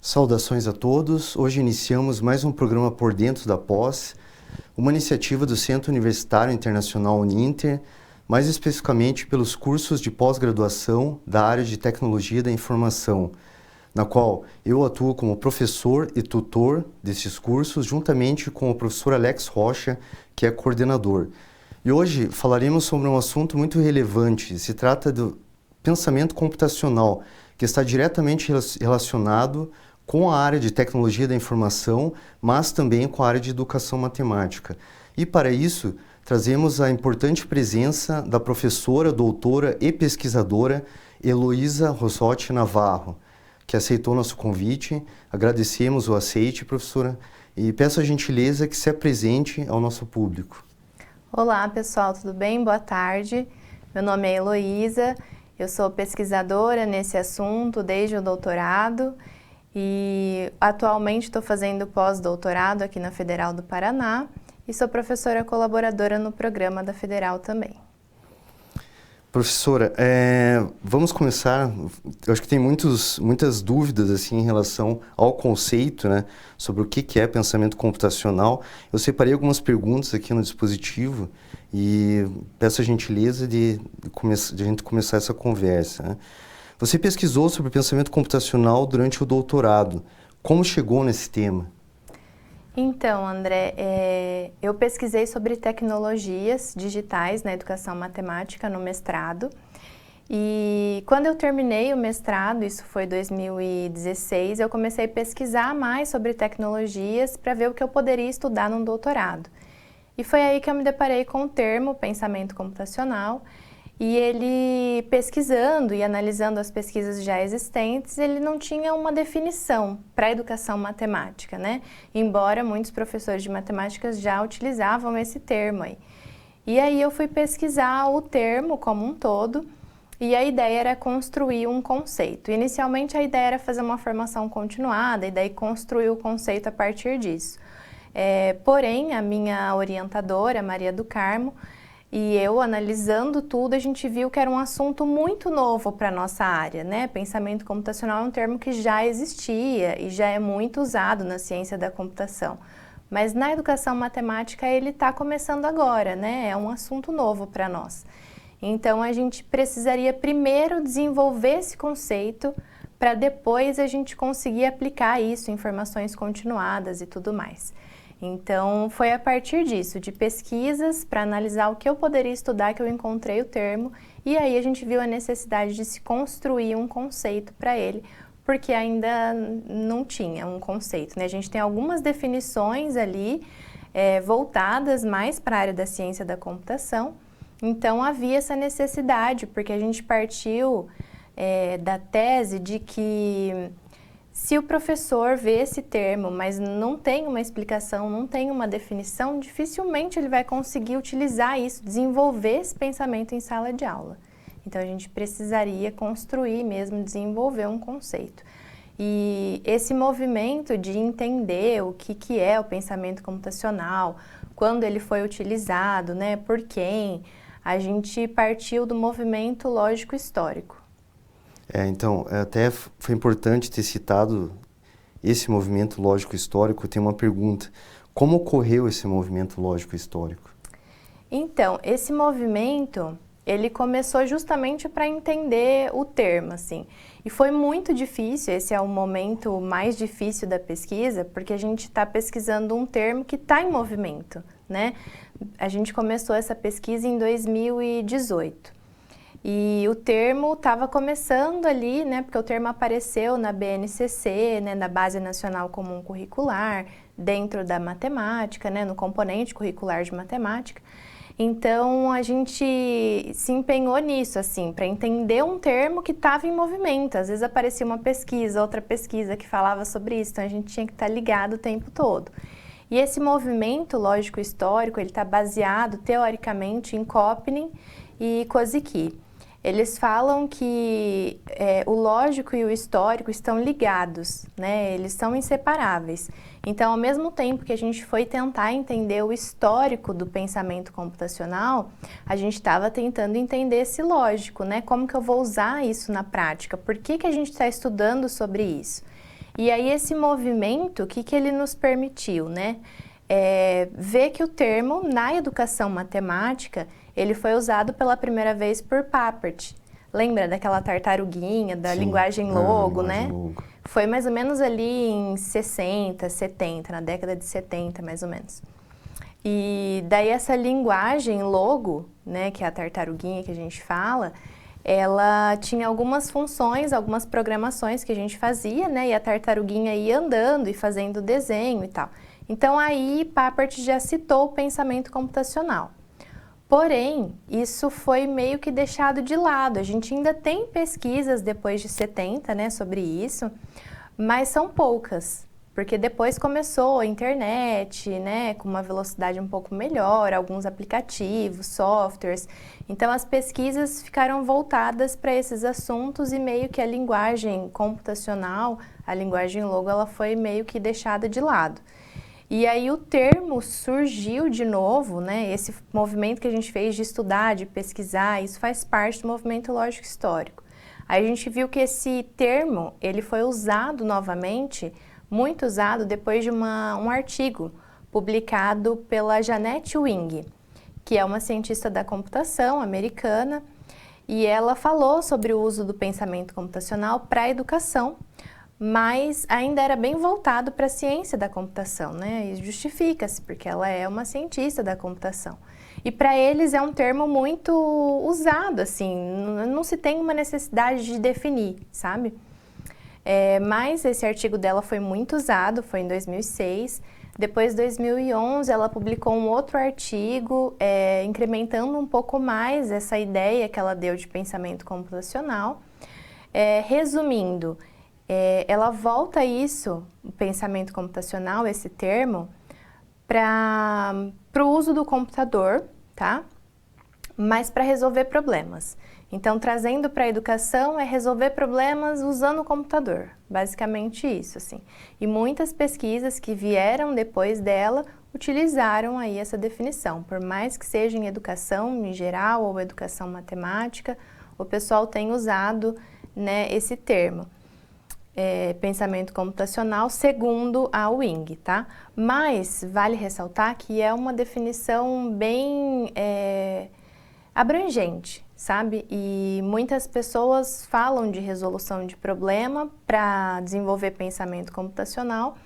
Saudações a todos. Hoje iniciamos mais um programa Por Dentro da Pós, uma iniciativa do Centro Universitário Internacional Uninter, mais especificamente pelos cursos de pós-graduação da área de Tecnologia da Informação, na qual eu atuo como professor e tutor desses cursos, juntamente com o professor Alex Rocha, que é coordenador. E hoje falaremos sobre um assunto muito relevante. Se trata do pensamento computacional, que está diretamente relacionado com a área de tecnologia da informação, mas também com a área de educação matemática. E para isso, trazemos a importante presença da professora, doutora e pesquisadora Heloísa Rossotti Navarro, que aceitou nosso convite. Agradecemos o aceite, professora, e peço a gentileza que se apresente ao nosso público. Olá, pessoal, tudo bem? Boa tarde. Meu nome é Heloísa, eu sou pesquisadora nesse assunto desde o doutorado e atualmente estou fazendo pós-doutorado aqui na Federal do Paraná e sou professora colaboradora no programa da Federal também. Professora, vamos começar. Eu acho que tem muitas dúvidas assim em relação ao conceito, né, sobre o que é pensamento computacional. Eu separei algumas perguntas aqui no dispositivo e peço a gentileza de a gente começar essa conversa, né? Você pesquisou sobre pensamento computacional durante o doutorado. Como chegou nesse tema? Então, André, eu pesquisei sobre tecnologias digitais na educação matemática no mestrado. E quando eu terminei o mestrado, isso foi 2016, eu comecei a pesquisar mais sobre tecnologias para ver o que eu poderia estudar no doutorado. E foi aí que eu me deparei com o termo pensamento computacional. E ele, pesquisando e analisando as pesquisas já existentes, ele não tinha uma definição para a educação matemática, né? Embora muitos professores de matemática já utilizavam esse termo aí. E aí eu fui pesquisar o termo como um todo e a ideia era construir um conceito. Inicialmente a ideia era fazer uma formação continuada e daí construir o conceito a partir disso. Porém, a minha orientadora, Maria do Carmo, e eu, analisando tudo, a gente viu que era um assunto muito novo para a nossa área, né? Pensamento computacional é um termo que já existia e já é muito usado na ciência da computação. Mas na educação matemática ele está começando agora, né? É um assunto novo para nós. Então a gente precisaria primeiro desenvolver esse conceito para depois a gente conseguir aplicar isso em formações continuadas e tudo mais. Então, foi a partir disso, de pesquisas para analisar o que eu poderia estudar, que eu encontrei o termo, e aí a gente viu a necessidade de se construir um conceito para ele, porque ainda não tinha um conceito, né? A gente tem algumas definições ali voltadas mais para a área da ciência da computação, então havia essa necessidade, porque a gente partiu da tese de que se o professor vê esse termo, mas não tem uma explicação, não tem uma definição, dificilmente ele vai conseguir utilizar isso, desenvolver esse pensamento em sala de aula. Então, a gente precisaria construir mesmo, desenvolver um conceito. E esse movimento de entender o que é o pensamento computacional, quando ele foi utilizado, né, por quem, a gente partiu do movimento lógico-histórico. Então, até foi importante ter citado esse movimento lógico-histórico. Tem uma pergunta: como ocorreu esse movimento lógico-histórico? Então, esse movimento, ele começou justamente para entender o termo, assim. E foi muito difícil, esse é o momento mais difícil da pesquisa, porque a gente está pesquisando um termo que está em movimento, né? A gente começou essa pesquisa em 2018. E o termo estava começando ali, né, porque o termo apareceu na BNCC, né, na Base Nacional Comum Curricular, dentro da matemática, né, no componente curricular de matemática. Então, a gente se empenhou nisso, assim, para entender um termo que estava em movimento. Às vezes aparecia uma pesquisa, outra pesquisa que falava sobre isso, então a gente tinha que estar ligado o tempo todo. E esse movimento lógico-histórico, ele está baseado, teoricamente, em Kopnin e Kozicki. Eles falam que o lógico e o histórico estão ligados, né? Eles são inseparáveis. Então, ao mesmo tempo que a gente foi tentar entender o histórico do pensamento computacional, a gente estava tentando entender esse lógico, né? Como que eu vou usar isso na prática? Por que a gente está estudando sobre isso? E aí esse movimento, o que que ele nos permitiu, né? Ver que o termo, na educação matemática, ele foi usado pela primeira vez por Papert. Lembra daquela tartaruguinha, da Sim. linguagem Logo, linguagem né? Logo. Foi mais ou menos ali em 60, 70, na década de 70, mais ou menos. E daí essa linguagem Logo, né, que é a tartaruguinha que a gente fala, ela tinha algumas funções, algumas programações que a gente fazia, né, e a tartaruguinha ia andando e fazendo desenho e tal. Então aí Papert já citou o pensamento computacional. Porém, isso foi meio que deixado de lado. A gente ainda tem pesquisas depois de 70, né, sobre isso, mas são poucas. Porque depois começou a internet, né, com uma velocidade um pouco melhor, alguns aplicativos, softwares. Então, as pesquisas ficaram voltadas para esses assuntos e meio que a linguagem computacional, a linguagem Logo, ela foi meio que deixada de lado. E aí o termo surgiu de novo, né, esse movimento que a gente fez de estudar, de pesquisar, isso faz parte do movimento lógico histórico. Aí a gente viu que esse termo, ele foi usado novamente, muito usado depois de um artigo publicado pela Janet Wing, que é uma cientista da computação americana, e ela falou sobre o uso do pensamento computacional para a educação, mas ainda era bem voltado para a ciência da computação, né? E justifica-se, porque ela é uma cientista da computação. E para eles é um termo muito usado, assim, não se tem uma necessidade de definir, sabe? Mas esse artigo dela foi muito usado, foi em 2006. Depois, em 2011, ela publicou um outro artigo, incrementando um pouco mais essa ideia que ela deu de pensamento computacional. Resumindo, ela volta isso, o pensamento computacional, esse termo, para o uso do computador, tá? Mas para resolver problemas. Então, trazendo para a educação é resolver problemas usando o computador, basicamente isso, assim. E muitas pesquisas que vieram depois dela utilizaram aí essa definição. Por mais que seja em educação em geral ou educação matemática, o pessoal tem usado, né, esse termo. Pensamento computacional, segundo a Wing, tá? Mas vale ressaltar que é uma definição bem abrangente, sabe? E muitas pessoas falam de resolução de problema para desenvolver pensamento computacional,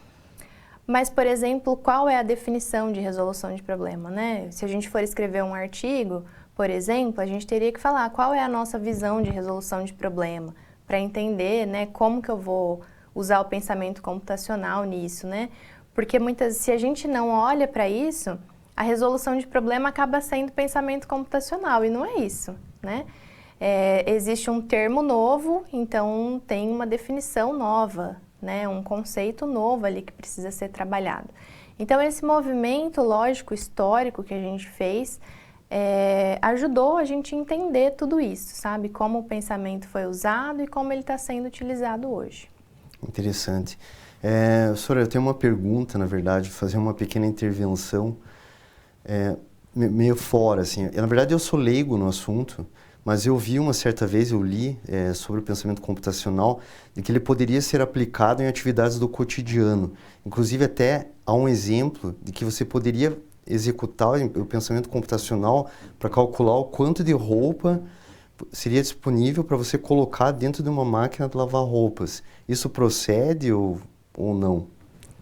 mas, por exemplo, qual é a definição de resolução de problema, né? Se a gente for escrever um artigo, por exemplo, a gente teria que falar qual é a nossa visão de resolução de problema, para entender, né, como que eu vou usar o pensamento computacional nisso, né? Porque se a gente não olha para isso, a resolução de problema acaba sendo pensamento computacional, e não é isso, né? Existe um termo novo, então tem uma definição nova, né? Um conceito novo ali que precisa ser trabalhado. Então, esse movimento lógico histórico que a gente fez ajudou a gente a entender tudo isso, sabe? Como o pensamento foi usado e como ele está sendo utilizado hoje. Interessante. Sora, eu tenho uma pergunta, na verdade, fazer uma pequena intervenção, meio fora, assim. Na verdade, eu sou leigo no assunto, mas eu vi uma certa vez, eu li sobre o pensamento computacional, de que ele poderia ser aplicado em atividades do cotidiano. Inclusive, até há um exemplo de que você poderia executar o pensamento computacional para calcular o quanto de roupa seria disponível para você colocar dentro de uma máquina de lavar roupas. Isso procede ou não?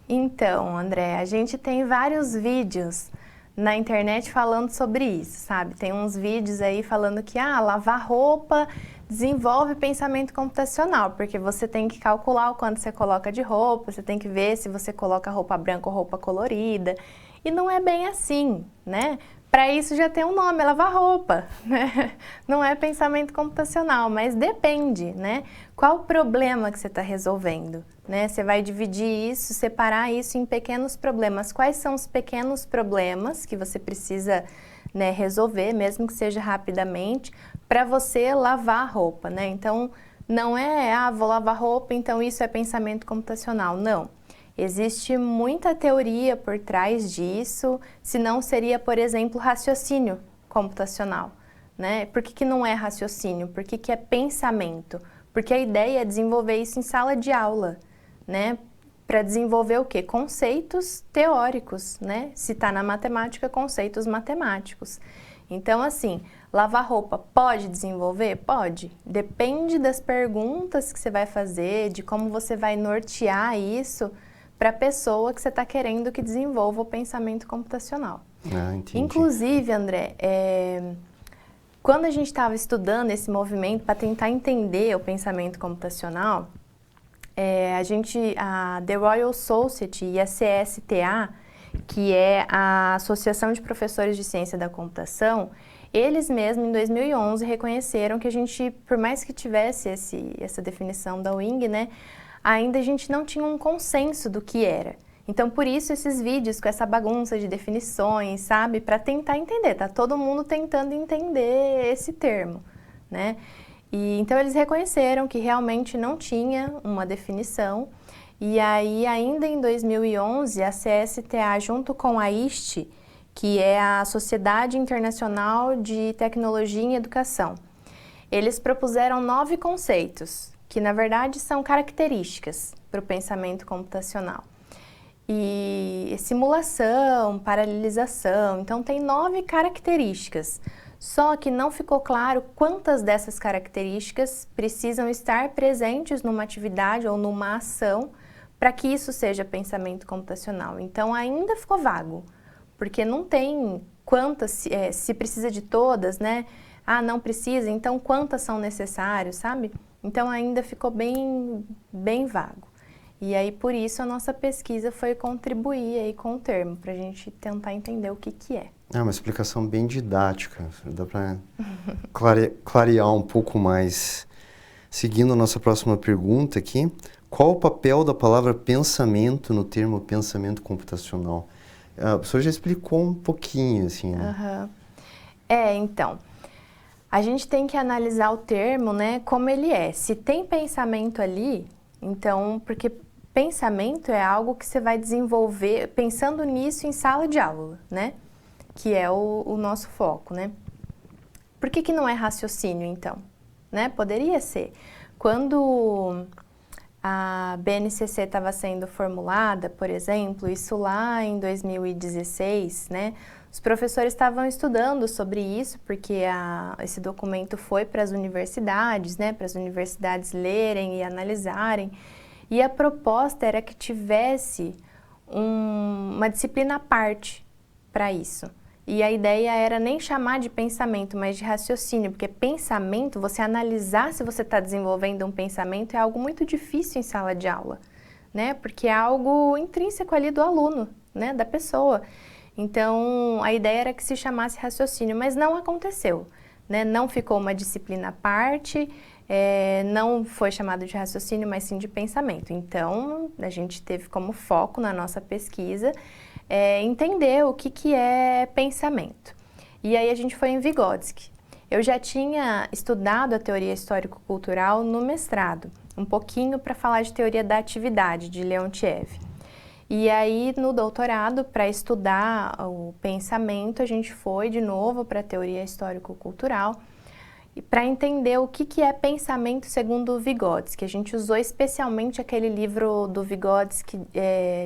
Então, André, a gente tem vários vídeos na internet falando sobre isso, sabe? Tem uns vídeos aí falando que lavar roupa desenvolve pensamento computacional, porque você tem que calcular o quanto você coloca de roupa, você tem que ver se você coloca roupa branca ou roupa colorida. E não é bem assim, né? Para isso já tem um nome, é lavar roupa, né? Não é pensamento computacional, mas depende, né? Qual o problema que você está resolvendo, né? Você vai dividir isso, separar isso em pequenos problemas. Quais são os pequenos problemas que você precisa, né, resolver, mesmo que seja rapidamente, para você lavar a roupa, né? Então, não é, vou lavar roupa, então isso é pensamento computacional. Não. Existe muita teoria por trás disso, senão seria, por exemplo, raciocínio computacional, né? Por que não é raciocínio? Por que é pensamento? Porque a ideia é desenvolver isso em sala de aula, né? Para desenvolver o quê? Conceitos teóricos, né? Se está na matemática, conceitos matemáticos. Então, assim, lavar roupa pode desenvolver? Pode. Depende das perguntas que você vai fazer, de como você vai nortear isso para a pessoa que você está querendo que desenvolva o pensamento computacional. Entendi. Inclusive, André, quando a gente estava estudando esse movimento para tentar entender o pensamento computacional, a The Royal Society e a CSTA, que é a Associação de Professores de Ciência da Computação, eles mesmos, em 2011, reconheceram que a gente, por mais que tivesse essa definição da Wing, né, ainda a gente não tinha um consenso do que era. Então, por isso, esses vídeos com essa bagunça de definições, sabe? Para tentar entender, tá todo mundo tentando entender esse termo, né? E, então, eles reconheceram que realmente não tinha uma definição. E aí, ainda em 2011, a CSTA, junto com a IST, que é a Sociedade Internacional de Tecnologia em Educação, eles propuseram 9 conceitos, que na verdade são características para o pensamento computacional. E simulação, paralelização, então tem 9 características. Só que não ficou claro quantas dessas características precisam estar presentes numa atividade ou numa ação para que isso seja pensamento computacional. Então ainda ficou vago, porque não tem quantas, se precisa de todas, né? Ah, não precisa, então quantas são necessárias, sabe? Então ainda ficou bem vago. E aí, por isso, a nossa pesquisa foi contribuir aí com o termo, para a gente tentar entender o que é. É uma explicação bem didática, dá para clarear um pouco mais. Seguindo a nossa próxima pergunta aqui, qual o papel da palavra pensamento no termo pensamento computacional? A professora já explicou um pouquinho, assim, né? Então, a gente tem que analisar o termo, né, como ele é. Se tem pensamento ali, então, porque pensamento é algo que você vai desenvolver pensando nisso em sala de aula, né? Que é o nosso foco, né? Por que não é raciocínio, então? Né? Poderia ser. Quando a BNCC estava sendo formulada, por exemplo, isso lá em 2016, né? Os professores estavam estudando sobre isso, porque esse documento foi para as universidades, né? Para as universidades lerem e analisarem. E a proposta era que tivesse uma disciplina à parte para isso. E a ideia era nem chamar de pensamento, mas de raciocínio, porque pensamento, você analisar se você está desenvolvendo um pensamento é algo muito difícil em sala de aula, né? Porque é algo intrínseco ali do aluno, né? Da pessoa. Então, a ideia era que se chamasse raciocínio, mas não aconteceu, né? Não ficou uma disciplina à parte, não foi chamado de raciocínio, mas sim de pensamento. Então, a gente teve como foco na nossa pesquisa entender o que é pensamento. E aí a gente foi em Vygotsky. Eu já tinha estudado a teoria histórico-cultural no mestrado, um pouquinho para falar de teoria da atividade, de Leontiev. E aí, no doutorado, para estudar o pensamento, a gente foi de novo para a teoria histórico-cultural, para entender o que é pensamento segundo Vygotsky. A gente usou especialmente aquele livro do Vygotsky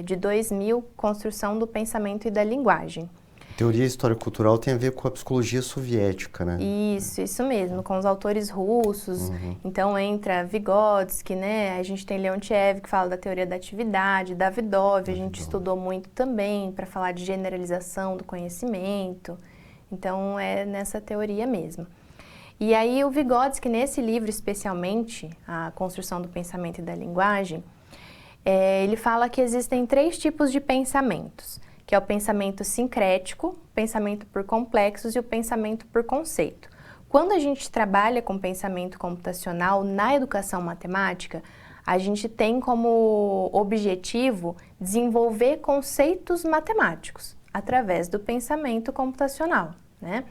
de 2000, Construção do Pensamento e da Linguagem. Teoria histórico-cultural tem a ver com a psicologia soviética, né? Isso mesmo, com os autores russos. Então entra Vygotsky, né? A gente tem Leontiev, que fala da teoria da atividade, Davidov, a gente estudou muito também para falar de generalização do conhecimento. Então é nessa teoria mesmo. E aí o Vygotsky, nesse livro especialmente, A Construção do Pensamento e da Linguagem, ele fala que existem 3 tipos de pensamentos, que é o pensamento sincrético, pensamento por complexos e o pensamento por conceito. Quando a gente trabalha com pensamento computacional na educação matemática, a gente tem como objetivo desenvolver conceitos matemáticos através do pensamento computacional, né?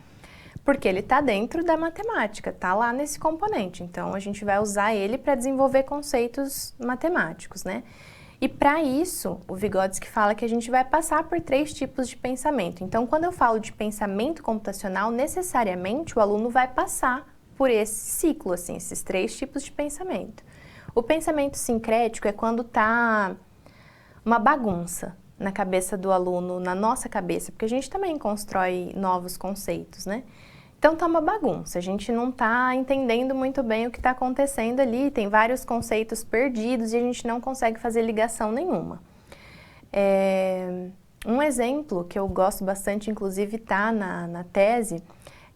Porque ele está dentro da matemática, está lá nesse componente. Então, a gente vai usar ele para desenvolver conceitos matemáticos, né? E para isso, o Vygotsky fala que a gente vai passar por 3 tipos de pensamento. Então, quando eu falo de pensamento computacional, necessariamente o aluno vai passar por esse ciclo, assim, esses 3 tipos de pensamento. O pensamento sincrético é quando tá uma bagunça na cabeça do aluno, na nossa cabeça, porque a gente também constrói novos conceitos, né? Então tá uma bagunça, a gente não tá entendendo muito bem o que está acontecendo ali, tem vários conceitos perdidos e a gente não consegue fazer ligação nenhuma. Um exemplo que eu gosto bastante, inclusive tá na tese,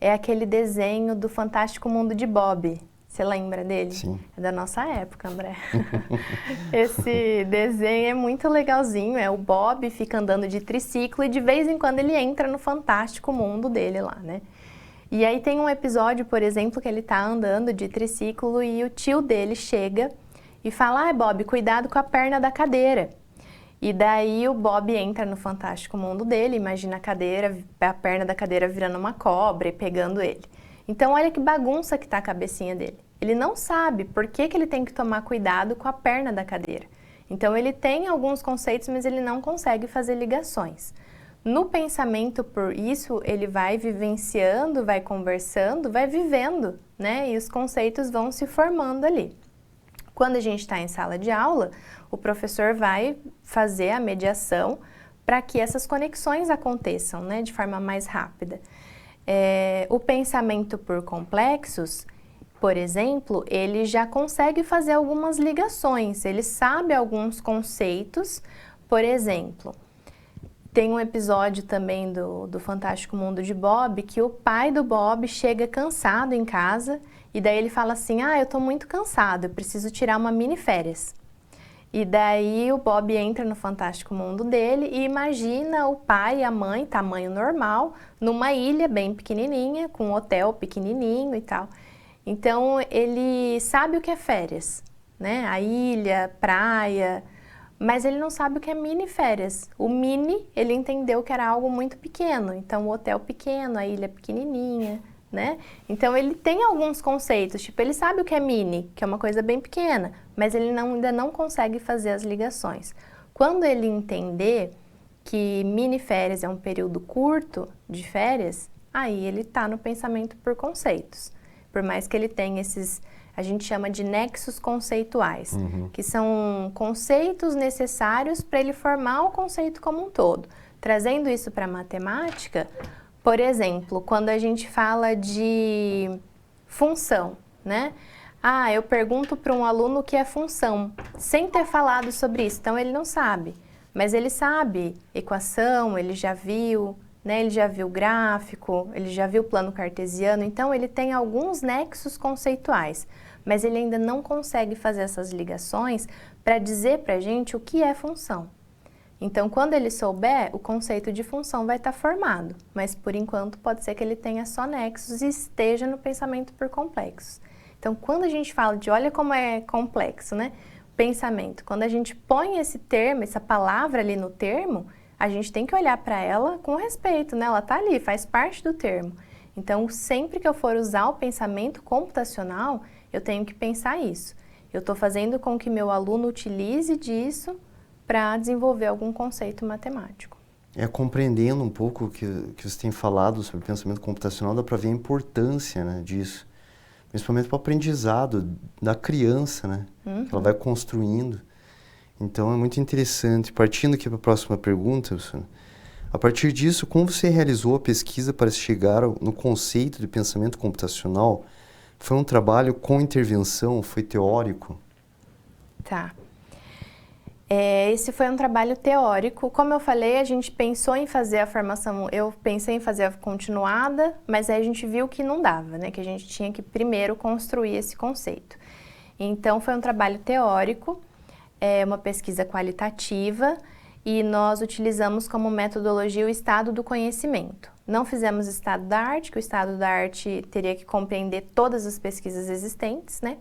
é aquele desenho do Fantástico Mundo de Bob. Você lembra dele? Sim. É da nossa época, André. Esse desenho é muito legalzinho, o Bob fica andando de triciclo e de vez em quando ele entra no fantástico mundo dele lá, né? E aí tem um episódio, por exemplo, que ele tá andando de triciclo e o tio dele chega e fala: Bob, cuidado com a perna da cadeira. E daí o Bob entra no fantástico mundo dele, imagina a perna da cadeira virando uma cobra e pegando ele. Então olha que bagunça que tá a cabecinha dele. Ele não sabe por que ele tem que tomar cuidado com a perna da cadeira. Então ele tem alguns conceitos, mas ele não consegue fazer ligações. No pensamento, por isso, ele vai vivenciando, vai conversando, vai vivendo, né? E os conceitos vão se formando ali. Quando a gente está em sala de aula, o professor vai fazer a mediação para que essas conexões aconteçam, né? De forma mais rápida. O pensamento por complexos, por exemplo, ele já consegue fazer algumas ligações, ele sabe alguns conceitos. Por exemplo, tem um episódio também do Fantástico Mundo de Bob, que o pai do Bob chega cansado em casa e daí ele fala assim: eu tô muito cansado, eu preciso tirar uma mini férias. E daí o Bob entra no fantástico mundo dele e imagina o pai e a mãe, tamanho normal, numa ilha bem pequenininha, com um hotel pequenininho e tal. Então ele sabe o que é férias, né? A ilha, praia, mas ele não sabe o que é mini férias. O mini, ele entendeu que era algo muito pequeno, então o hotel pequeno, a ilha pequenininha, né? Então ele tem alguns conceitos, tipo, ele sabe o que é mini, que é uma coisa bem pequena, mas ele ainda não consegue fazer as ligações. Quando ele entender que mini férias é um período curto de férias, aí ele está no pensamento por conceitos. Por mais que ele tenha esses, a gente chama de nexos conceituais, que são conceitos necessários para ele formar o conceito como um todo. Trazendo isso para a matemática, por exemplo, quando a gente fala de função, né? Eu pergunto para um aluno o que é função, sem ter falado sobre isso, então ele não sabe. Mas ele sabe equação, ele já viu, né? Ele já viu gráfico, ele já viu plano cartesiano, então ele tem alguns nexos conceituais, mas ele ainda não consegue fazer essas ligações para dizer para a gente o que é função. Então, quando ele souber, o conceito de função vai estar formado, mas por enquanto pode ser que ele tenha só nexos e esteja no pensamento por complexos. Então, quando a gente fala de olha como é complexo, né? Pensamento, quando a gente põe esse termo, essa palavra ali no termo, a gente tem que olhar para ela com respeito, né? Ela está ali, faz parte do termo. Então, sempre que eu for usar o pensamento computacional, eu tenho que pensar isso. Eu estou fazendo com que meu aluno utilize disso para desenvolver algum conceito matemático. Compreendendo um pouco o que você tem falado sobre pensamento computacional, dá para ver a importância, né, disso, principalmente para o aprendizado da criança, né, que ela vai construindo. Então é muito interessante. Partindo aqui para a próxima pergunta, a partir disso, como você realizou a pesquisa para chegar no conceito de pensamento computacional? Foi um trabalho com intervenção? Foi teórico? Tá. Esse foi um trabalho teórico. Como eu falei, a gente pensou em fazer a formação, eu pensei em fazer a continuada, mas aí a gente viu que não dava, né? Que a gente tinha que primeiro construir esse conceito. Então, foi um trabalho teórico, uma pesquisa qualitativa, e nós utilizamos como metodologia o estado do conhecimento. Não fizemos estado da arte, que o estado da arte teria que compreender todas as pesquisas existentes, né?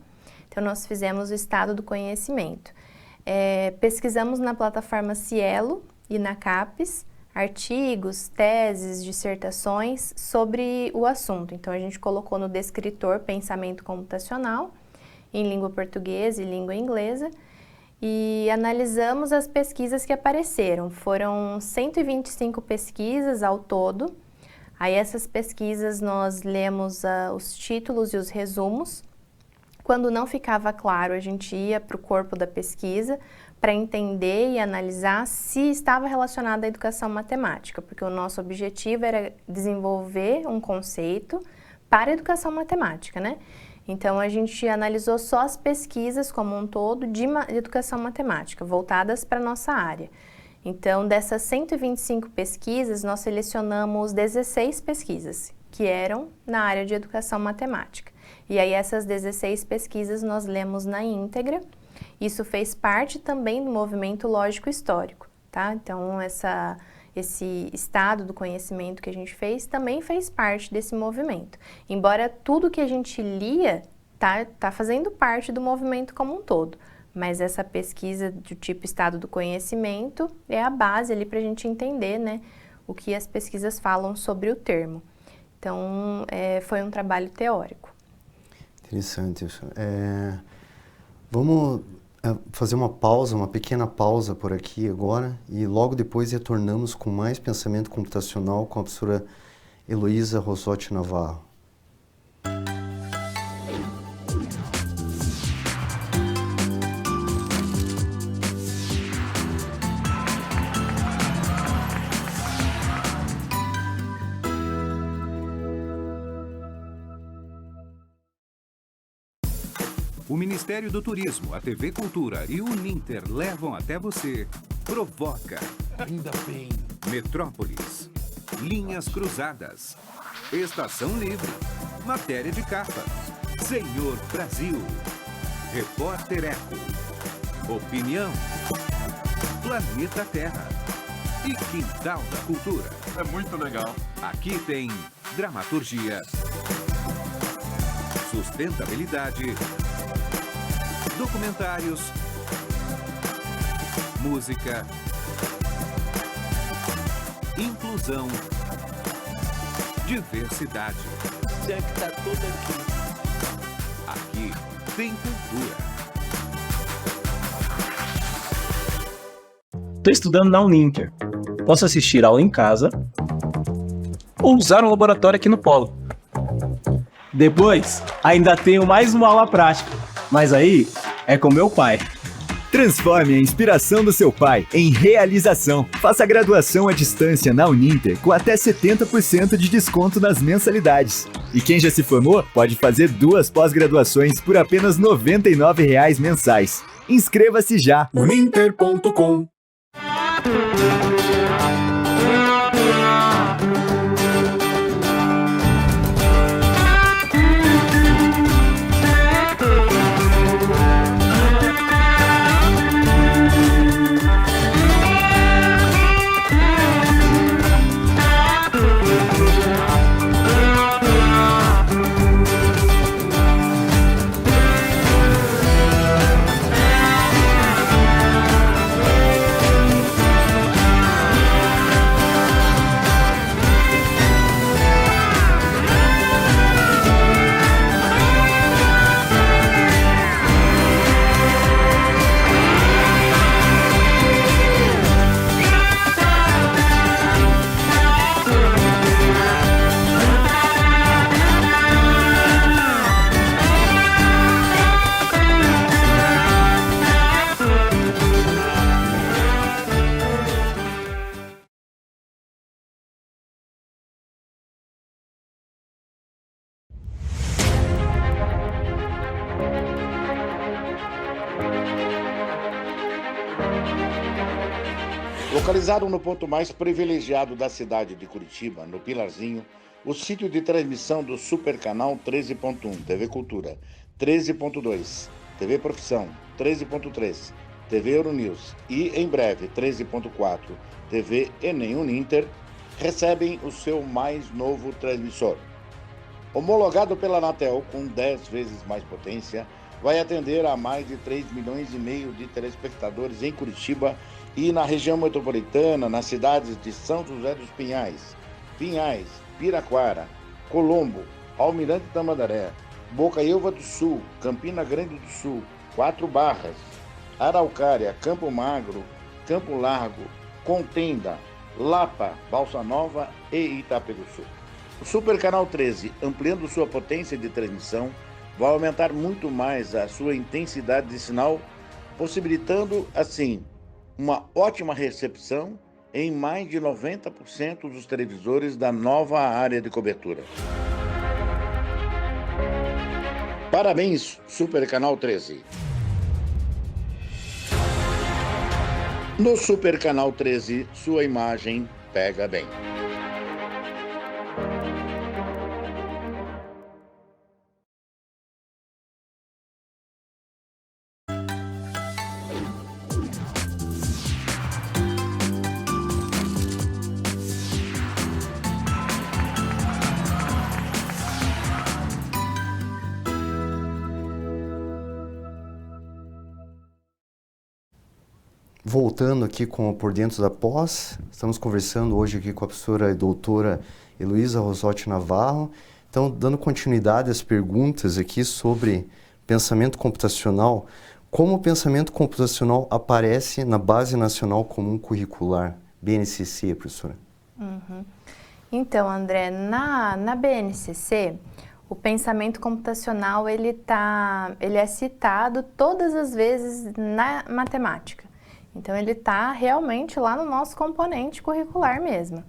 Então, nós fizemos o estado do conhecimento. Pesquisamos na plataforma Cielo e na CAPES artigos, teses, dissertações sobre o assunto. Então, a gente colocou no descritor pensamento computacional, em língua portuguesa e língua inglesa, e analisamos as pesquisas que apareceram. Foram 125 pesquisas ao todo. Aí essas pesquisas nós lemos os títulos e os resumos Quando não ficava claro, a gente ia para o corpo da pesquisa para entender e analisar se estava relacionado à educação matemática, porque o nosso objetivo era desenvolver um conceito para a educação matemática, né? Então, a gente analisou só as pesquisas como um todo de educação matemática, voltadas para a nossa área. Então, dessas 125 pesquisas, nós selecionamos 16 pesquisas, que eram na área de educação matemática. E aí, essas 16 pesquisas nós lemos na íntegra. Isso fez parte também do movimento lógico-histórico, tá? Então, esse estado do conhecimento que a gente fez também fez parte desse movimento. Embora tudo que a gente lia tá fazendo parte do movimento como um todo, mas essa pesquisa do tipo estado do conhecimento é a base ali para a gente entender, né, o que as pesquisas falam sobre o termo. Então, foi um trabalho teórico. Interessante isso. Vamos fazer uma pequena pausa por aqui agora e logo depois retornamos com mais pensamento computacional com a professora Heloísa Rossotti Navarro. O Ministério do Turismo, a TV Cultura e o Uninter levam até você Provoca, Ainda bem. Metrópolis, Linhas Cruzadas, Estação Livre, Matéria de Capa, Senhor Brasil, Repórter Eco, Opinião, Planeta Terra e Quintal da Cultura. É muito legal. Aqui tem dramaturgia, sustentabilidade, documentários, música, inclusão, diversidade. Já que tá tudo aqui. Aqui tem cultura. Estou estudando na Uninter. Posso assistir aula em casa ou usar um laboratório aqui no Polo. Depois, ainda tenho mais uma aula prática, mas aí é com meu pai. Transforme a inspiração do seu pai em realização. Faça a graduação à distância na Uninter com até 70% de desconto nas mensalidades. E quem já se formou pode fazer 2 pós-graduações por apenas R$ 99,00 mensais. Inscreva-se já! Uninter.com. Localizado no ponto mais privilegiado da cidade de Curitiba, no Pilarzinho, o sítio de transmissão do Super Canal 13.1, TV Cultura, 13.2, TV Profissão, 13.3, TV Euronews e, em breve, 13.4, TV Enem Uninter, recebem o seu mais novo transmissor. Homologado pela Anatel com 10 vezes mais potência, vai atender a mais de 3,5 milhões de telespectadores em Curitiba e na região metropolitana, nas cidades de São José dos Pinhais, Piraquara, Colombo, Almirante Tamandaré, Bocaiúva do Sul, Campina Grande do Sul, 4 Barras, Araucária, Campo Magro, Campo Largo, Contenda, Lapa, Balsa Nova e Itaperuçu. O Super Canal 13, ampliando sua potência de transmissão, vai aumentar muito mais a sua intensidade de sinal, possibilitando, assim, uma ótima recepção em mais de 90% dos televisores da nova área de cobertura. Parabéns, Super Canal 13. No Super Canal 13, sua imagem pega bem. Voltando aqui com o Por Dentro da Pós, estamos conversando hoje aqui com a professora e doutora Heloísa Rosotti Navarro. Então, dando continuidade às perguntas aqui sobre pensamento computacional, como o pensamento computacional aparece na Base Nacional Comum Curricular, BNCC, professora? Então, André, na BNCC, o pensamento computacional ele é citado todas as vezes na matemática. Então, ele está realmente lá no nosso componente curricular mesmo.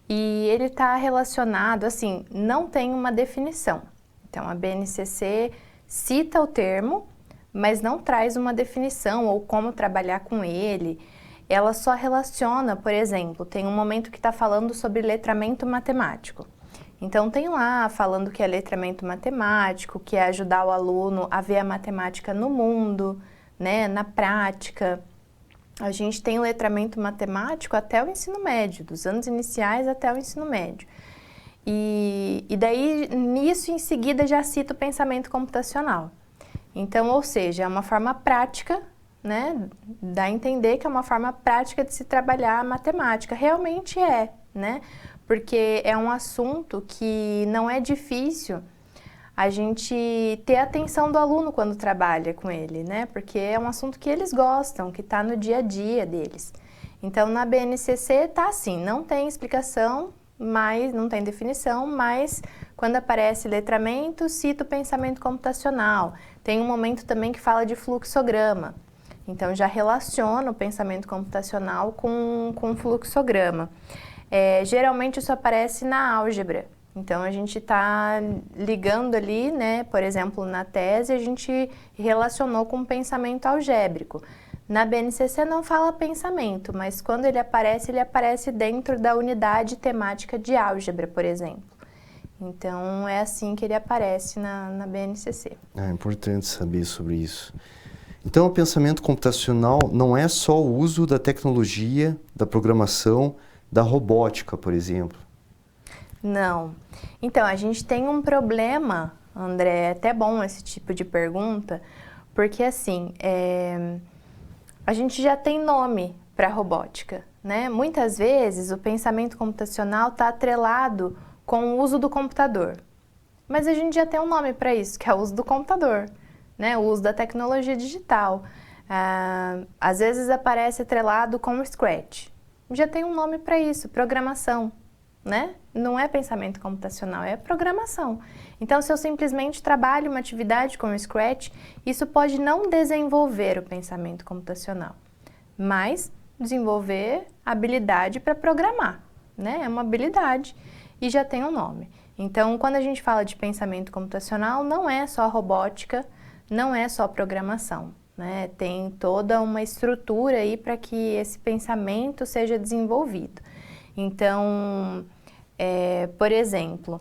E ele está relacionado, assim, não tem uma definição. Então, a BNCC cita o termo, mas não traz uma definição ou como trabalhar com ele. Ela só relaciona, por exemplo, tem um momento que está falando sobre letramento matemático. Então, tem lá falando que é letramento matemático, que é ajudar o aluno a ver a matemática no mundo, né, na prática. A gente tem o letramento matemático até o ensino médio, dos anos iniciais até o ensino médio. E daí, nisso, em seguida, já cita o pensamento computacional. Então, ou seja, é uma forma prática, né? Dá a entender que é uma forma prática de se trabalhar a matemática. Realmente é, né? Porque é um assunto que não é difícil a gente ter a atenção do aluno quando trabalha com ele, né? Porque é um assunto que eles gostam, que está no dia a dia deles. Então, na BNCC tá assim, não tem explicação, mas não tem definição, mas quando aparece letramento, cita o pensamento computacional. Tem um momento também que fala de fluxograma. Então, já relaciona o pensamento computacional com fluxograma. Geralmente, isso aparece na álgebra. Então, a gente está ligando ali, né, por exemplo, na tese, a gente relacionou com o pensamento algébrico. Na BNCC não fala pensamento, mas quando ele aparece dentro da unidade temática de álgebra, por exemplo. Então, é assim que ele aparece na BNCC. É importante saber sobre isso. Então, o pensamento computacional não é só o uso da tecnologia, da programação, da robótica, por exemplo. Não. Então, a gente tem um problema, André, é até bom esse tipo de pergunta, porque assim, a gente já tem nome para robótica, né? Muitas vezes o pensamento computacional está atrelado com o uso do computador, mas a gente já tem um nome para isso, que é o uso do computador, né? O uso da tecnologia digital. Às vezes aparece atrelado com o Scratch. Já tem um nome para isso, programação. Né? Não é pensamento computacional, é programação. Então, se eu simplesmente trabalho uma atividade com o Scratch, isso pode não desenvolver o pensamento computacional, mas desenvolver habilidade para programar, né? É uma habilidade e já tem um nome. Então, quando a gente fala de pensamento computacional, não é só robótica, não é só programação, né? Tem toda uma estrutura aí para que esse pensamento seja desenvolvido. Então, por exemplo,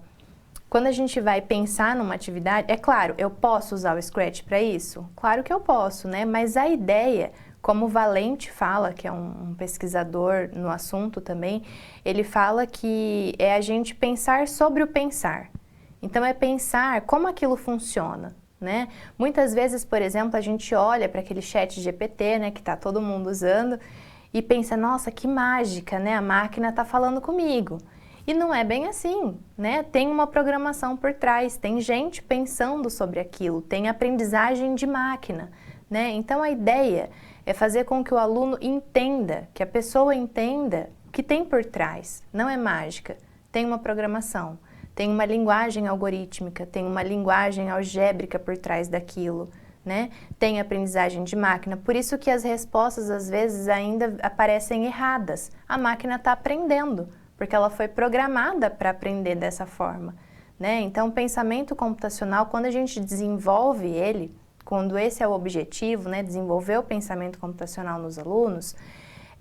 quando a gente vai pensar numa atividade, é claro, eu posso usar o Scratch para isso? Claro que eu posso, né? Mas a ideia, como o Valente fala, que é um pesquisador no assunto também, ele fala que é a gente pensar sobre o pensar. Então, é pensar como aquilo funciona, né? Muitas vezes, por exemplo, a gente olha para aquele chat GPT, né, que está todo mundo usando, e pensa, nossa, que mágica, né? A máquina está falando comigo. E não é bem assim, né? Tem uma programação por trás, tem gente pensando sobre aquilo, tem aprendizagem de máquina, né? Então, a ideia é fazer com que o aluno entenda, que a pessoa entenda o que tem por trás. Não é mágica, tem uma programação, tem uma linguagem algorítmica, tem uma linguagem algébrica por trás daquilo, né? Tem aprendizagem de máquina, por isso que as respostas às vezes ainda aparecem erradas. A máquina está aprendendo, porque ela foi programada para aprender dessa forma, né? Então, o pensamento computacional, quando a gente desenvolve ele, quando esse é o objetivo, né, desenvolver o pensamento computacional nos alunos,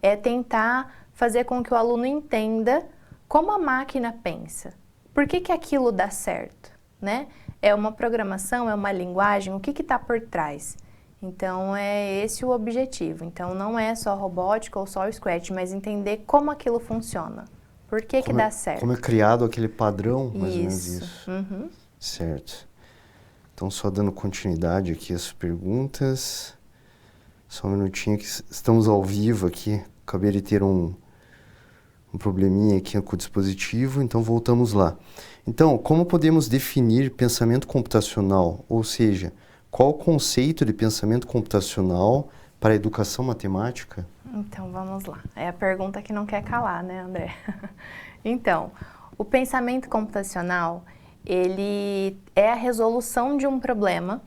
é tentar fazer com que o aluno entenda como a máquina pensa. Por que aquilo dá certo, né? É uma programação, é uma linguagem, o que está por trás? Então, é esse o objetivo. Então, não é só robótica ou só o Scratch, mas entender como aquilo funciona. Por que dá certo? Como é criado aquele padrão, mais ou menos isso. Uhum. Certo. Então, só dando continuidade aqui às perguntas. Só um minutinho que estamos ao vivo aqui. Acabei de ter um probleminha aqui com o dispositivo, então voltamos lá. Então, como podemos definir pensamento computacional? Ou seja, qual o conceito de pensamento computacional para a educação matemática? Então, vamos lá. É a pergunta que não quer calar, né, André? Então, o pensamento computacional, ele é a resolução de um problema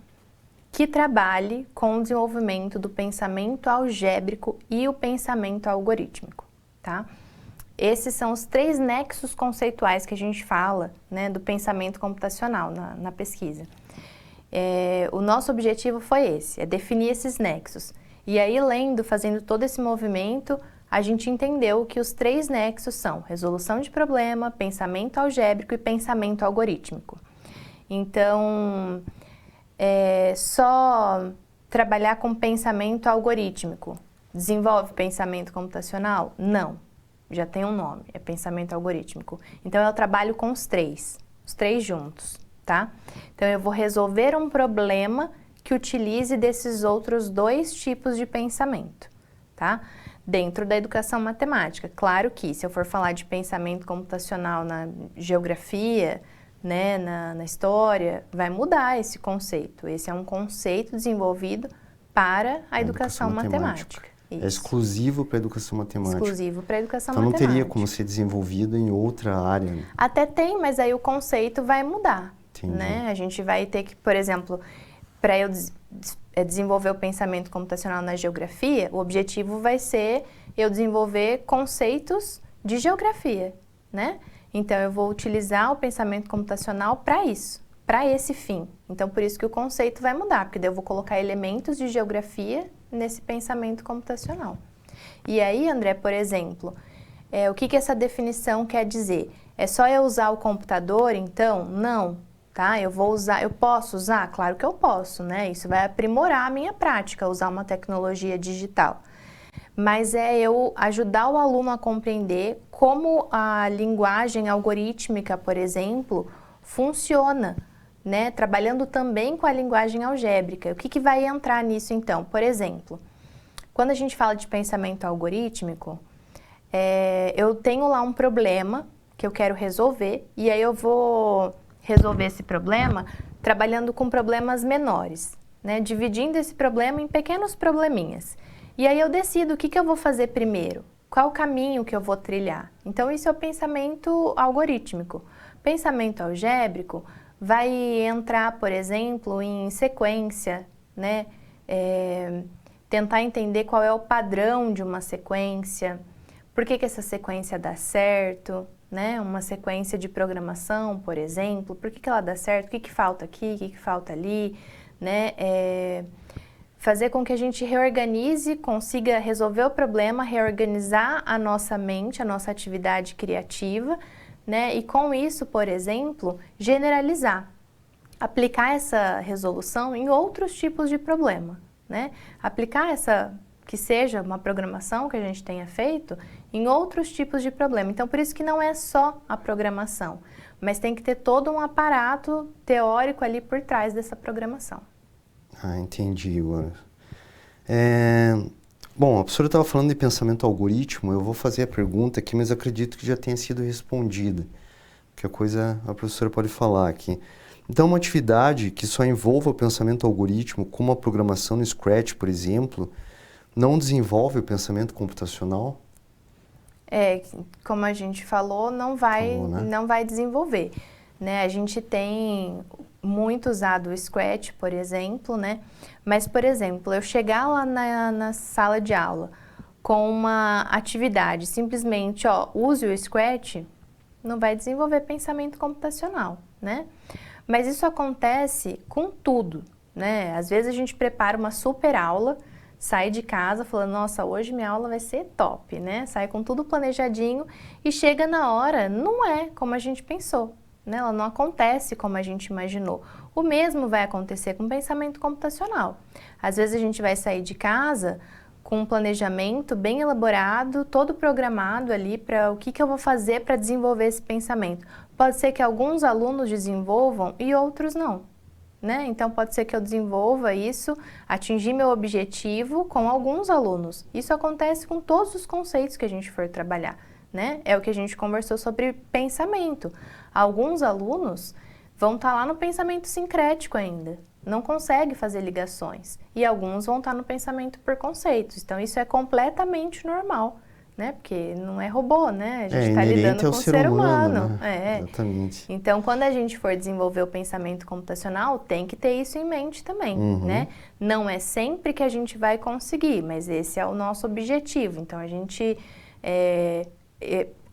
que trabalhe com o desenvolvimento do pensamento algébrico e o pensamento algorítmico, tá? Esses são os 3 nexos conceituais que a gente fala, né, do pensamento computacional na pesquisa. O nosso objetivo foi esse, é definir esses nexos. E aí, fazendo todo esse movimento, a gente entendeu que os 3 nexos são resolução de problema, pensamento algébrico e pensamento algorítmico. Então, só trabalhar com pensamento algorítmico desenvolve pensamento computacional? Não, já tem um nome, é pensamento algorítmico. Então, eu trabalho com os 3 juntos, tá? Então, eu vou resolver um problema que utilize desses outros 2 tipos de pensamento, tá? Dentro da educação matemática. Claro que, se eu for falar de pensamento computacional na geografia, né, na história, vai mudar esse conceito. Esse é um conceito desenvolvido para a educação matemática. É exclusivo para a educação matemática. Exclusivo para a educação matemática. Então, não teria como ser desenvolvido em outra área, né? Até tem, mas aí o conceito vai mudar. Entendi. Né? A gente vai ter que, por exemplo, para eu desenvolver o pensamento computacional na geografia, o objetivo vai ser eu desenvolver conceitos de geografia, né? Então, eu vou utilizar o pensamento computacional para isso, para esse fim. Então, por isso que o conceito vai mudar, porque daí eu vou colocar elementos de geografia nesse pensamento computacional. E aí, André, por exemplo, o que essa definição quer dizer? É só eu usar o computador, então? Não, tá? Eu posso usar? Claro que eu posso, né? Isso vai aprimorar a minha prática, usar uma tecnologia digital. Mas é eu ajudar o aluno a compreender como a linguagem algorítmica, por exemplo, funciona, né? Trabalhando também com a linguagem algébrica. O que vai entrar nisso, então? Por exemplo, quando a gente fala de pensamento algorítmico, eu tenho lá um problema que eu quero resolver, e aí eu vou resolver esse problema trabalhando com problemas menores, né? Dividindo esse problema em pequenos probleminhas. E aí eu decido o que eu vou fazer primeiro, qual o caminho que eu vou trilhar. Então, isso é o pensamento algorítmico. Pensamento algébrico vai entrar, por exemplo, em sequência, né? Tentar entender qual é o padrão de uma sequência, por que essa sequência dá certo, né? Uma sequência de programação, por exemplo, por que ela dá certo, o que falta aqui, o que falta ali, né? Fazer com que a gente reorganize, consiga resolver o problema, reorganizar a nossa mente, a nossa atividade criativa, né? E com isso, por exemplo, generalizar, aplicar essa resolução em outros tipos de problema, né? Aplicar que seja uma programação que a gente tenha feito em outros tipos de problema. Então, por isso que não é só a programação, mas tem que ter todo um aparato teórico ali por trás dessa programação. Ah, entendi agora. Bom, a professora estava falando de pensamento algoritmo, eu vou fazer a pergunta aqui, mas acredito que já tenha sido respondida. Que a professora pode falar aqui. Então, uma atividade que só envolva o pensamento algoritmo, como a programação no Scratch, por exemplo, não desenvolve o pensamento computacional? Como a gente falou, não vai desenvolver. né? A gente tem muito usado o Scratch, por exemplo, né? Mas, por exemplo, eu chegar lá na sala de aula com uma atividade, simplesmente, use o Scratch, não vai desenvolver pensamento computacional, né? Mas isso acontece com tudo, né? Às vezes a gente prepara uma super aula, sai de casa falando, nossa, hoje minha aula vai ser top, né? Sai com tudo planejadinho e chega na hora, não é como a gente pensou, né? Ela não acontece como a gente imaginou. O mesmo vai acontecer com pensamento computacional. Às vezes a gente vai sair de casa com um planejamento bem elaborado, todo programado ali para o que eu vou fazer para desenvolver esse pensamento. Pode ser que alguns alunos desenvolvam e outros não, né? Então pode ser que eu desenvolva isso, atingir meu objetivo com alguns alunos. Isso acontece com todos os conceitos que a gente for trabalhar, né? É o que a gente conversou sobre pensamento. Alguns alunos vão estar lá no pensamento sincrético ainda, não consegue fazer ligações. E alguns vão estar no pensamento por conceitos. Então, isso é completamente normal, né? Porque não é robô, né? A gente está lidando com o ser humano. Né? Exatamente. Então, quando a gente for desenvolver o pensamento computacional, tem que ter isso em mente também, né? Não é sempre que a gente vai conseguir, mas esse é o nosso objetivo. Então, a gente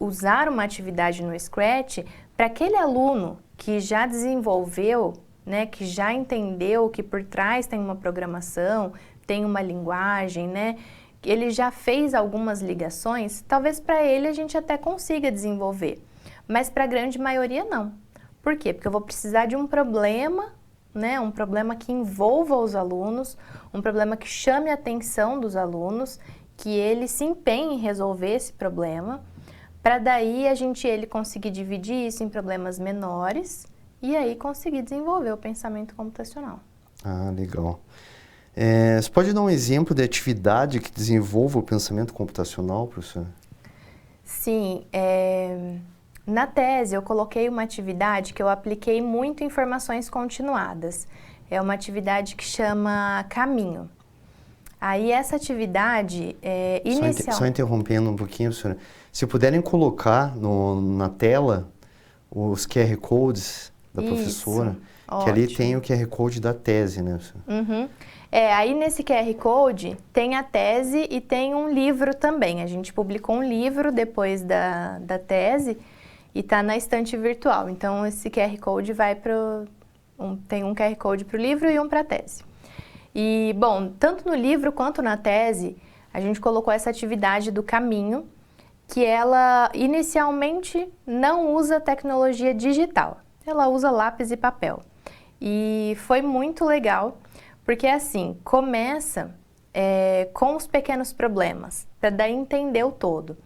usar uma atividade no Scratch para aquele aluno que já desenvolveu, né, que já entendeu que por trás tem uma programação, tem uma linguagem, né, ele já fez algumas ligações, talvez para ele a gente até consiga desenvolver, mas para a grande maioria não. Por quê? Porque eu vou precisar de um problema, né, um problema que envolva os alunos, um problema que chame a atenção dos alunos, que ele se empenhe em resolver esse problema, para daí ele conseguir dividir isso em problemas menores e aí conseguir desenvolver o pensamento computacional. Ah, legal. Você pode dar um exemplo de atividade que desenvolva o pensamento computacional, professor? Sim, na tese eu coloquei uma atividade que eu apliquei muito em informações continuadas. É uma atividade que chama Caminho. Aí essa atividade inicial... Só interrompendo um pouquinho, professora. Se puderem colocar na tela os QR Codes da professora, que ali tem o QR Code da tese, né, professora? Aí nesse QR Code tem a tese e tem um livro também. A gente publicou um livro depois da tese e está na estante virtual. Então esse QR Code vai para... tem um QR Code para o livro e um para a tese. E, bom, tanto no livro quanto na tese, a gente colocou essa atividade do caminho, que ela inicialmente não usa tecnologia digital, ela usa lápis e papel. E foi muito legal, porque assim, começa com os pequenos problemas, para daí entender o todo.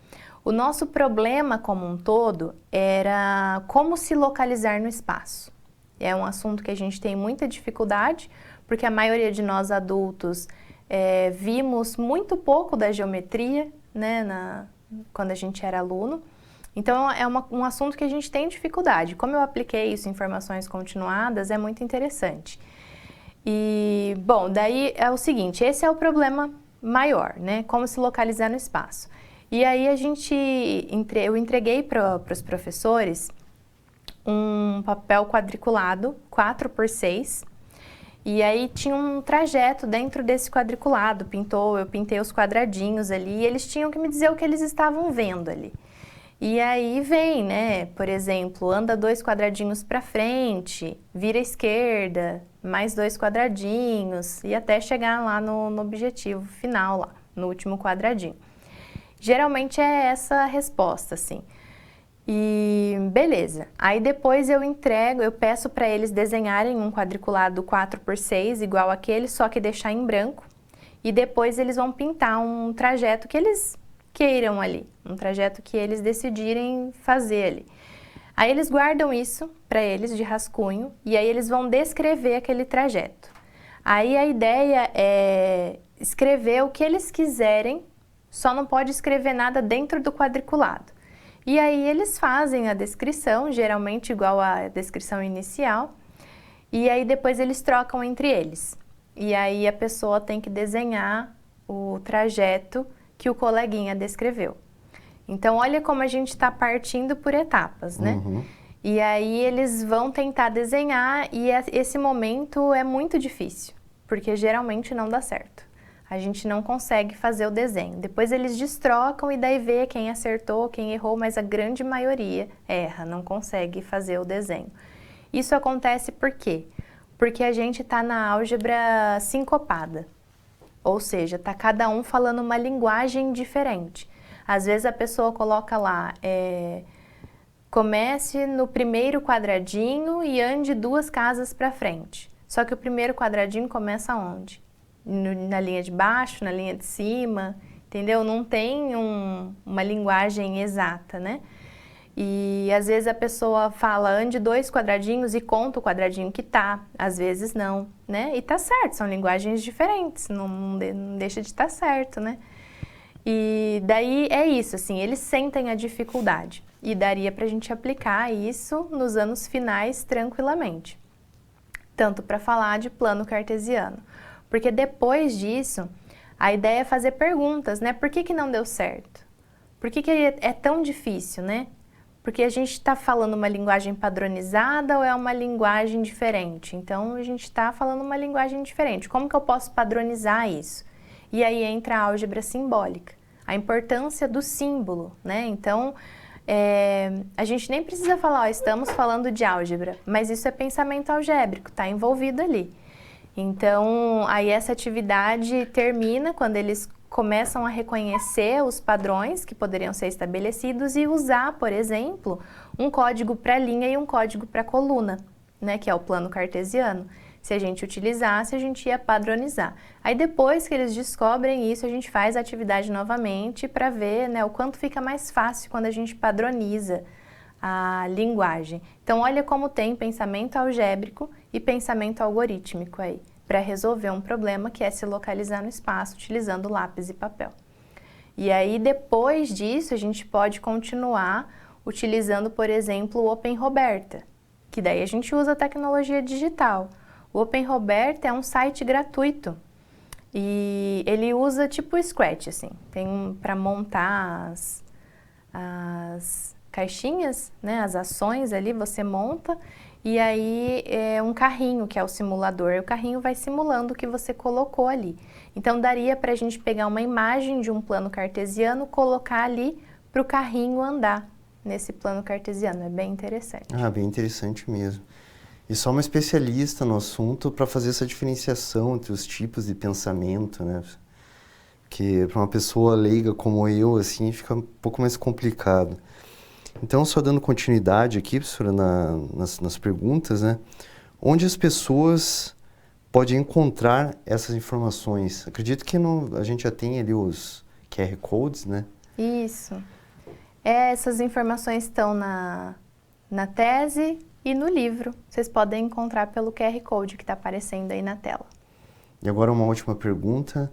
O nosso problema como um todo era como se localizar no espaço. É um assunto que a gente tem muita dificuldade, porque a maioria de nós adultos vimos muito pouco da geometria, né, quando a gente era aluno. Então, é um assunto que a gente tem dificuldade. Como eu apliquei isso em informações continuadas, é muito interessante. E, bom, daí é o seguinte, esse é o problema maior, né? Como se localizar no espaço. E aí eu entreguei para os professores um papel quadriculado, 4x6, e aí tinha um trajeto dentro desse quadriculado, eu pintei os quadradinhos ali, e eles tinham que me dizer o que eles estavam vendo ali. E aí vem, né, por exemplo, anda 2 quadradinhos para frente, vira à esquerda, mais 2 quadradinhos, e até chegar lá no objetivo final, lá, no último quadradinho. Geralmente é essa a resposta, assim. E beleza, aí depois eu peço para eles desenharem um quadriculado 4x6 igual aquele, só que deixar em branco, e depois eles vão pintar um trajeto que eles queiram ali, um trajeto que eles decidirem fazer ali. Aí eles guardam isso para eles de rascunho, e aí eles vão descrever aquele trajeto. Aí a ideia é escrever o que eles quiserem, só não pode escrever nada dentro do quadriculado. E aí eles fazem a descrição, geralmente igual à descrição inicial, e aí depois eles trocam entre eles. E aí a pessoa tem que desenhar o trajeto que o coleguinha descreveu. Então olha como a gente está partindo por etapas, né? E aí eles vão tentar desenhar e esse momento é muito difícil, porque geralmente não dá certo. A gente não consegue fazer o desenho. Depois eles destrocam e daí vê quem acertou, quem errou, mas a grande maioria erra, não consegue fazer o desenho. Isso acontece por quê? Porque a gente está na álgebra sincopada, ou seja, está cada um falando uma linguagem diferente. Às vezes a pessoa coloca lá, comece no primeiro quadradinho e ande 2 casas para frente. Só que o primeiro quadradinho começa onde? Na linha de baixo, na linha de cima, entendeu? Não tem uma linguagem exata, né? E às vezes a pessoa fala, ande 2 quadradinhos e conta o quadradinho que tá, às vezes não, né? E tá certo, são linguagens diferentes, não deixa de estar certo, né? E daí é isso, assim, eles sentem a dificuldade e daria pra gente aplicar isso nos anos finais tranquilamente. Tanto para falar de plano cartesiano. Porque depois disso, a ideia é fazer perguntas, né? Por que não deu certo? Por que é tão difícil, né? Porque a gente está falando uma linguagem padronizada ou é uma linguagem diferente? Então, a gente está falando uma linguagem diferente. Como que eu posso padronizar isso? E aí entra a álgebra simbólica, a importância do símbolo, né? Então, a gente nem precisa falar, ó, estamos falando de álgebra, mas isso é pensamento algébrico, está envolvido ali. Então, aí essa atividade termina quando eles começam a reconhecer os padrões que poderiam ser estabelecidos e usar, por exemplo, um código para linha e um código para coluna, né, que é o plano cartesiano. Se a gente utilizasse, a gente ia padronizar. Aí depois que eles descobrem isso, a gente faz a atividade novamente para ver, né, o quanto fica mais fácil quando a gente padroniza a linguagem. Então, olha como tem pensamento algébrico e pensamento algorítmico aí, para resolver um problema que é se localizar no espaço utilizando lápis e papel. E aí, depois disso, a gente pode continuar utilizando, por exemplo, o OpenRoberta, que daí a gente usa a tecnologia digital. O OpenRoberta é um site gratuito e ele usa tipo o Scratch, assim, tem para montar as caixinhas, né, as ações ali, você monta e aí é um carrinho que é o simulador, e o carrinho vai simulando o que você colocou ali. Então daria para a gente pegar uma imagem de um plano cartesiano, colocar ali para o carrinho andar nesse plano cartesiano, é bem interessante. Ah, bem interessante mesmo. E só uma especialista no assunto para fazer essa diferenciação entre os tipos de pensamento, né? Porque para uma pessoa leiga como eu, assim, fica um pouco mais complicado. Então, só dando continuidade aqui, professora, nas perguntas, né? Onde as pessoas podem encontrar essas informações? Acredito que a gente já tem ali os QR Codes, né? Isso. Essas informações estão na tese e no livro. Vocês podem encontrar pelo QR Code que está aparecendo aí na tela. E agora uma última pergunta.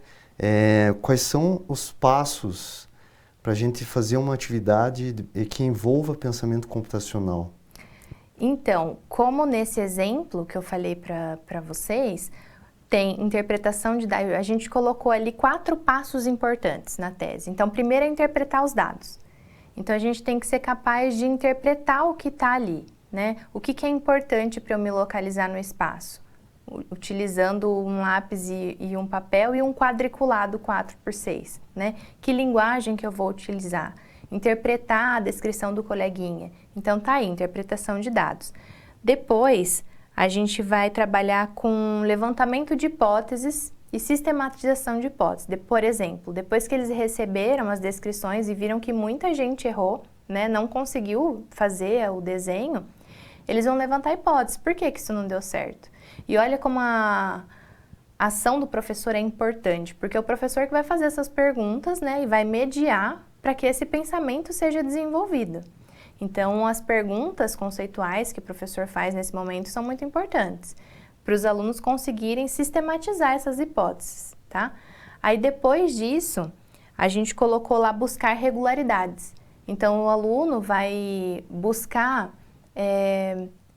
Quais são os passos para a gente fazer uma atividade que envolva pensamento computacional? Então, como nesse exemplo que eu falei para vocês, tem interpretação de dados. A gente colocou ali 4 passos importantes na tese. Então, primeiro é interpretar os dados. Então, a gente tem que ser capaz de interpretar o que está ali, né? O que é importante para eu me localizar no espaço? Utilizando um lápis e um papel e um quadriculado 4x6, né? Que linguagem que eu vou utilizar? Interpretar a descrição do coleguinha. Então, tá aí, interpretação de dados. Depois, a gente vai trabalhar com levantamento de hipóteses e sistematização de hipóteses. Por exemplo, depois que eles receberam as descrições e viram que muita gente errou, né? Não conseguiu fazer o desenho, eles vão levantar hipóteses. Por que isso não deu certo? E olha como a ação do professor é importante, porque é o professor que vai fazer essas perguntas, né, e vai mediar para que esse pensamento seja desenvolvido. Então, as perguntas conceituais que o professor faz nesse momento são muito importantes, para os alunos conseguirem sistematizar essas hipóteses, tá? Aí, depois disso, a gente colocou lá buscar regularidades. Então, o aluno vai buscar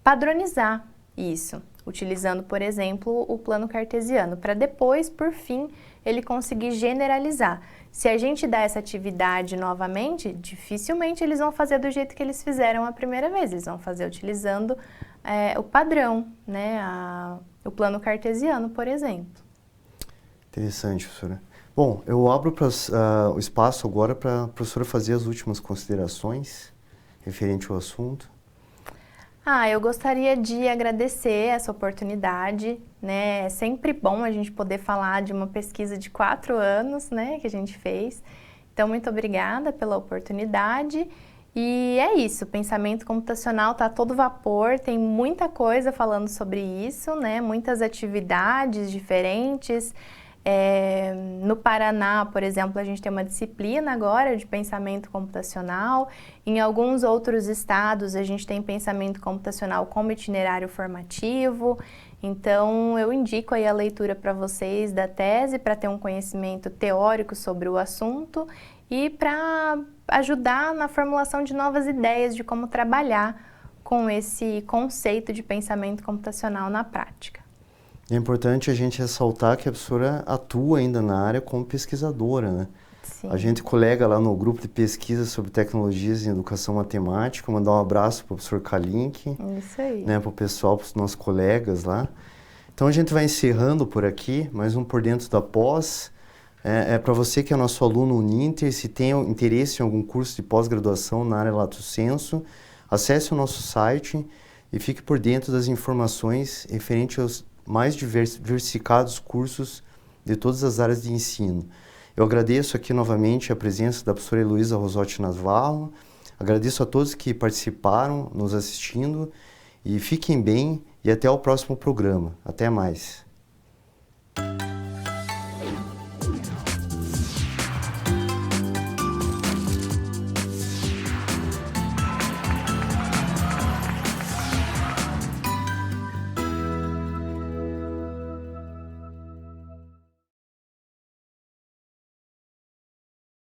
padronizar isso, utilizando, por exemplo, o plano cartesiano, para depois, por fim, ele conseguir generalizar. Se a gente dá essa atividade novamente, dificilmente eles vão fazer do jeito que eles fizeram a primeira vez, eles vão fazer utilizando o padrão, né? O plano cartesiano, por exemplo. Interessante, professora. Bom, eu abro o espaço agora para a professora fazer as últimas considerações referente ao assunto. Eu gostaria de agradecer essa oportunidade, né? É sempre bom a gente poder falar de uma pesquisa de 4 anos, né, que a gente fez. Então, muito obrigada pela oportunidade. E é isso, o pensamento computacional está a todo vapor, tem muita coisa falando sobre isso, né? Muitas atividades diferentes. No Paraná, por exemplo, a gente tem uma disciplina agora de pensamento computacional. Em alguns outros estados, a gente tem pensamento computacional como itinerário formativo. Então, eu indico aí a leitura para vocês da tese, para ter um conhecimento teórico sobre o assunto e para ajudar na formulação de novas ideias de como trabalhar com esse conceito de pensamento computacional na prática. É importante a gente ressaltar que a professora atua ainda na área como pesquisadora, né? Sim. A gente colega lá no grupo de pesquisa sobre tecnologias em educação matemática, mandar um abraço para o professor Kalink, Isso aí. né, para o pessoal, para os nossos colegas lá. Então a gente vai encerrando por aqui, mais um Por Dentro da Pós. Para você que é nosso aluno Uninter, se tem interesse em algum curso de pós-graduação na área Lato Sensu, acesse o nosso site e fique por dentro das informações referentes aos mais diversificados cursos de todas as áreas de ensino. Eu agradeço aqui novamente a presença da professora Heloísa Rosotti Navarro, agradeço a todos que participaram, nos assistindo, e fiquem bem e até o próximo programa. Até mais.